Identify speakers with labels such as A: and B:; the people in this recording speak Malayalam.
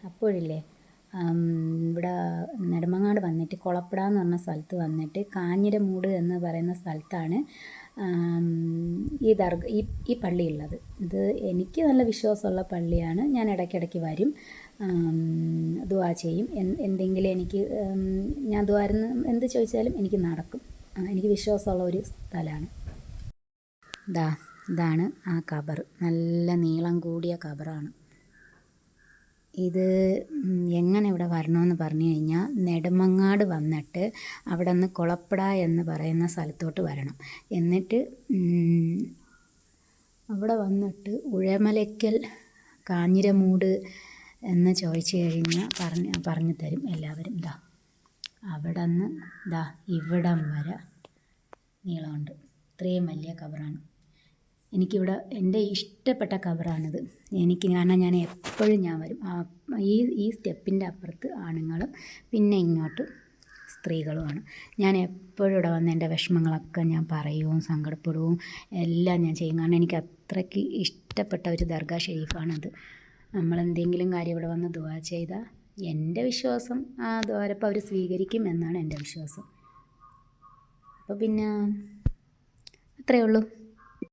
A: അപ്പോഴില്ലേ ഇവിടെ നെടുമങ്ങാട് വന്നിട്ട് കൊളപ്പട എന്ന് പറഞ്ഞ സ്ഥലത്ത് വന്നിട്ട് കാഞ്ഞിരമൂട് എന്ന് പറയുന്ന സ്ഥലത്താണ് ഈ പള്ളിയുള്ളത്. ഇത് എനിക്ക് നല്ല വിശ്വാസമുള്ള പള്ളിയാണ്. ഞാൻ ഇടയ്ക്കിടയ്ക്ക് വരും, ദുആ ചെയ്യും. എന്തെങ്കിലും എനിക്ക് ഞാൻ എന്ത് ചോദിച്ചാലും എനിക്ക് നടക്കും. എനിക്ക് വിശ്വാസമുള്ള ഒരു സ്ഥലമാണ്. ഇതാണ് ആ ഖബർ. നല്ല നീളം കൂടിയ ഖബറാണ്. ഇത് എങ്ങനെ ഇവിടെ വരണമെന്ന് പറഞ്ഞു കഴിഞ്ഞാൽ നെടുമങ്ങാട് വന്നിട്ട് അവിടെ നിന്ന് കൊളപ്പട എന്ന് പറയുന്ന സ്ഥലത്തോട്ട് വരണം. എന്നിട്ട് അവിടെ വന്നിട്ട് ഉഴമലയ്ക്കൽ കാഞ്ഞിരമൂട് എന്ന് ചോദിച്ചു കഴിഞ്ഞാൽ പറഞ്ഞു തരും എല്ലാവരും. അവിടെ നിന്ന് ഇവിടം വരെ നീളമുണ്ട്. ഇത്രയും വലിയ ഖബറാണ്. എനിക്കിവിടെ എൻ്റെ ഇഷ്ടപ്പെട്ട ഖബറാണിത്. കാരണം ഞാൻ എപ്പോഴും വരും. ഈ സ്റ്റെപ്പിൻ്റെ അപ്പുറത്ത് ആണുങ്ങളും പിന്നെ ഇങ്ങോട്ട് സ്ത്രീകളുമാണ്. ഞാൻ എപ്പോഴും ഇവിടെ വന്ന് എൻ്റെ വിഷമങ്ങളൊക്കെ ഞാൻ പറയുകയും സങ്കടപ്പെടുകയും എല്ലാം ഞാൻ ചെയ്യും. കാരണം എനിക്ക് അത്രയ്ക്ക് ഇഷ്ടപ്പെട്ട ഒരു ദർഗാ ഷെരീഫാണത്. നമ്മളെന്തെങ്കിലും കാര്യം ഇവിടെ വന്ന് ദുആ ചെയ്താൽ എൻ്റെ വിശ്വാസം ആ ദ്വാരപ്പം അവർ സ്വീകരിക്കും എന്നാണ് എൻ്റെ വിശ്വാസം. അപ്പോൾ പിന്നെ അത്രയേ ഉള്ളൂ.